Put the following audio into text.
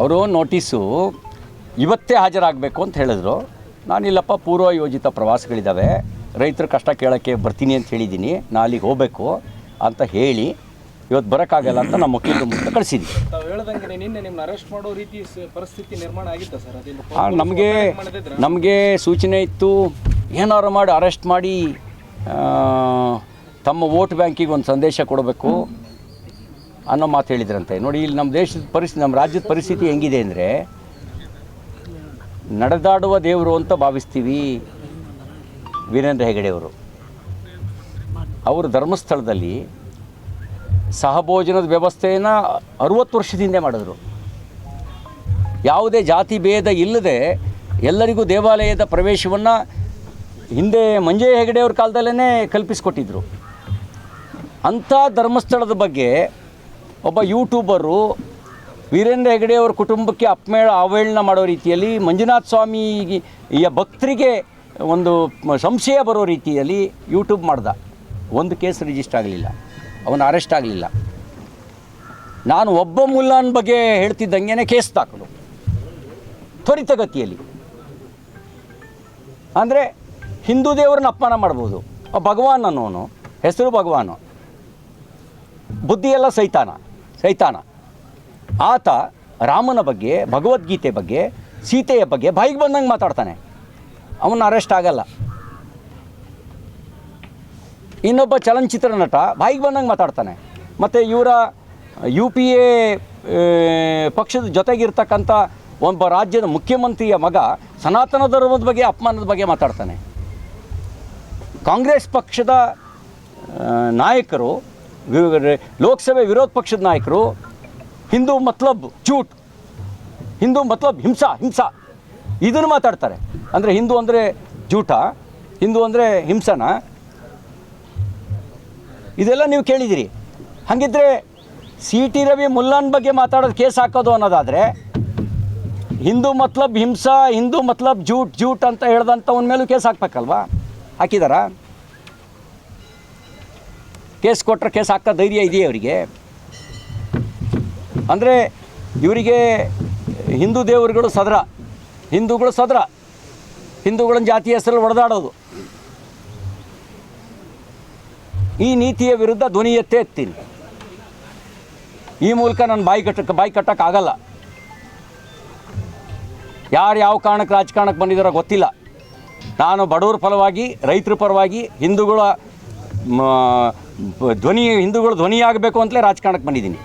ಅವರು ನೋಟಿಸು ಇವತ್ತೇ ಹಾಜರಾಗಬೇಕು ಅಂತ ಹೇಳಿದ್ರು. ನಾನಿಲ್ಲಪ್ಪ ಪೂರ್ವ ಯೋಜಿತ ಪ್ರವಾಸಗಳಿದ್ದಾವೆ, ರೈತರ ಕಷ್ಟ ಕೇಳೋಕ್ಕೆ ಬರ್ತೀನಿ ಅಂತ ಹೇಳಿದ್ದೀನಿ, ನಾ ಅಲ್ಲಿಗೆ ಹೋಗಬೇಕು ಅಂತ ಹೇಳಿ ಇವತ್ತು ಬರೋಕ್ಕಾಗಲ್ಲ ಅಂತ ನಮ್ಮ ವಕೀಲರ ಮುಂದೆ ಕಳಿಸಿದ್ವಿ. ತಾವು ಹೇಳ್ದಂಗೆ ನಿನ್ನೆ ನಿಮ್ಮನ್ನ ಅರೆಸ್ಟ್ ಮಾಡೋ ರೀತಿ ಪರಿಸ್ಥಿತಿ ನಿರ್ಮಾಣ ಆಗಿತ್ತು ಸರ್? ಅದನ್ನು ನಮಗೆ ಸೂಚನೆ ಇತ್ತು, ಏನಾರು ಮಾಡಿ ಅರೆಸ್ಟ್ ಮಾಡಿ ತಮ್ಮ ವೋಟ್ ಬ್ಯಾಂಕಿಗೆ ಒಂದು ಸಂದೇಶ ಕೊಡಬೇಕು ಅನ್ನೋ ಮಾತು ಹೇಳಿದ್ರಂತೆ. ನೋಡಿ, ಇಲ್ಲಿ ನಮ್ಮ ದೇಶದ ಪರಿಸ್ಥಿತಿ, ನಮ್ಮ ರಾಜ್ಯದ ಪರಿಸ್ಥಿತಿ ಹೆಂಗಿದೆ ಅಂದರೆ, ನಡೆದಾಡುವ ದೇವರು ಅಂತ ಭಾವಿಸ್ತೀವಿ ವೀರೇಂದ್ರ ಹೆಗಡೆ ಅವರು ಧರ್ಮಸ್ಥಳದಲ್ಲಿ ಸಹಭೋಜನದ ವ್ಯವಸ್ಥೆಯನ್ನು 60 ವರ್ಷದಿಂದ ಮಾಡಿದ್ರು. ಯಾವುದೇ ಜಾತಿ ಭೇದ ಇಲ್ಲದೆ ಎಲ್ಲರಿಗೂ ದೇವಾಲಯದ ಪ್ರವೇಶವನ್ನು ಹಿಂದೆ ಮಂಜಯ್ಯ ಹೆಗಡೆಯವ್ರ ಕಾಲದಲ್ಲೇ ಕಲ್ಪಿಸಿಕೊಟ್ಟಿದ್ರು. ಅಂಥ ಧರ್ಮಸ್ಥಳದ ಬಗ್ಗೆ ಒಬ್ಬ ಯೂಟ್ಯೂಬರು ವೀರೇಂದ್ರ ಹೆಗಡೆಯವ್ರ ಕುಟುಂಬಕ್ಕೆ ಅವಹೇಳನ ಮಾಡೋ ರೀತಿಯಲ್ಲಿ, ಮಂಜುನಾಥ ಸ್ವಾಮಿಯ ಭಕ್ತರಿಗೆ ಒಂದು ಸಂಶಯ ಬರೋ ರೀತಿಯಲ್ಲಿ ಯೂಟ್ಯೂಬ್ ಮಾಡ್ದ. ಒಂದು ಕೇಸ್ ರಿಜಿಸ್ಟರ್ ಆಗಲಿಲ್ಲ, ಅವನು ಅರೆಸ್ಟ್ ಆಗಲಿಲ್ಲ. ನಾನು ಒಬ್ಬ ಮುಲ್ಲಾನ್ ಬಗ್ಗೆ ಹೇಳ್ತಿದ್ದಂಗೆ ಕೇಸ್ ದಾಖಲು ತ್ವರಿತಗತಿಯಲ್ಲಿ. ಅಂದರೆ ಹಿಂದೂ ದೇವರನ್ನ ಅಪಮಾನ ಮಾಡ್ಬೋದು. ಭಗವಾನ್ ಅನ್ನೋನು ಹೆಸರು ಭಗವಾನು, ಬುದ್ಧಿಯೆಲ್ಲ ಸೈತಾನ. ಆತ ರಾಮನ ಬಗ್ಗೆ, ಭಗವದ್ಗೀತೆ ಬಗ್ಗೆ, ಸೀತೆಯ ಬಗ್ಗೆ ಬಾಯಿಗೆ ಬಂದಂಗೆ ಮಾತಾಡ್ತಾನೆ. ಅವನ್ನ ಅರೆಸ್ಟ್ ಆಗಲ್ಲ. ಇನ್ನೊಬ್ಬ ಚಲನಚಿತ್ರ ನಟ ಬಾಯಿಗೆ ಬಂದಂಗೆ ಮಾತಾಡ್ತಾನೆ. ಮತ್ತು ಇವರ UPA ಪಕ್ಷದ ಜೊತೆಗಿರ್ತಕ್ಕಂಥ ಒಬ್ಬ ರಾಜ್ಯದ ಮುಖ್ಯಮಂತ್ರಿಯ ಮಗ ಸನಾತನ ಧರ್ಮದ ಬಗ್ಗೆ, ಅಪಮಾನದ ಬಗ್ಗೆ ಮಾತಾಡ್ತಾನೆ. ಕಾಂಗ್ರೆಸ್ ಪಕ್ಷದ ನಾಯಕರು, ಲೋಕಸಭೆ ವಿರೋಧ ಪಕ್ಷದ ನಾಯಕರು ಹಿಂದೂ ಮತ್ಲಬ್ ಝೂಟ್, ಹಿಂದೂ ಮತ್ಲಬ್ ಹಿಂಸಾ ಇದನ್ನು ಮಾತಾಡ್ತಾರೆ. ಅಂದರೆ ಹಿಂದೂ ಅಂದರೆ ಝೂಟ, ಹಿಂದೂ ಅಂದರೆ ಹಿಂಸನ, ಇದೆಲ್ಲ ನೀವು ಕೇಳಿದಿರಿ. ಹಾಗಿದ್ದರೆ CT ರವಿ ಮುಲ್ಲಾನ್ ಬಗ್ಗೆ ಮಾತಾಡೋದು ಕೇಸ್ ಹಾಕೋದು ಅನ್ನೋದಾದರೆ, ಹಿಂದೂ ಮತ್ಲಬ್ ಹಿಂಸಾ, ಹಿಂದೂ ಮತ್ಲಬ್ ಝೂಟ್ ಅಂತ ಹೇಳ್ದಂಥವನ ಮೇಲೂ ಕೇಸ್ ಹಾಕ್ಬೇಕಲ್ವಾ? ಹಾಕಿದಾರಾ? ಕೇಸ್ ಕೊಟ್ಟರೆ ಕೇಸ್ ಹಾಕೋ ಧೈರ್ಯ ಇದೆಯೇ ಅವರಿಗೆ? ಅಂದರೆ ಇವರಿಗೆ ಹಿಂದೂ ದೇವರುಗಳು ಹಿಂದೂಗಳು ಹಿಂದೂಗಳನ್ನ ಜಾತಿ ಹೆಸರಲ್ಲಿ ಹೊಡೆದಾಡೋದು. ಈ ನೀತಿಯ ವಿರುದ್ಧ ಧ್ವನಿ ಎತ್ತೀನಿ. ಈ ಮೂಲಕ ನಾನು ಬಾಯಿ ಕಟ್ಟಕ್ಕಾಗಲ್ಲ. ಯಾರು ಯಾವ ಕಾರಣಕ್ಕೆ ರಾಜಕಾರಣಕ್ಕೆ ಬಂದಿದ್ದಾರೋ ಗೊತ್ತಿಲ್ಲ. ನಾನು ಬಡವರ ಪರವಾಗಿ, ರೈತರ ಪರವಾಗಿ, ಹಿಂದೂಗಳ ಧ್ವನಿಯಾಗಬೇಕು ಅಂತಲೇ ರಾಜಕಾರಣಕ್ಕೆ ಬಂದಿದ್ದೀನಿ.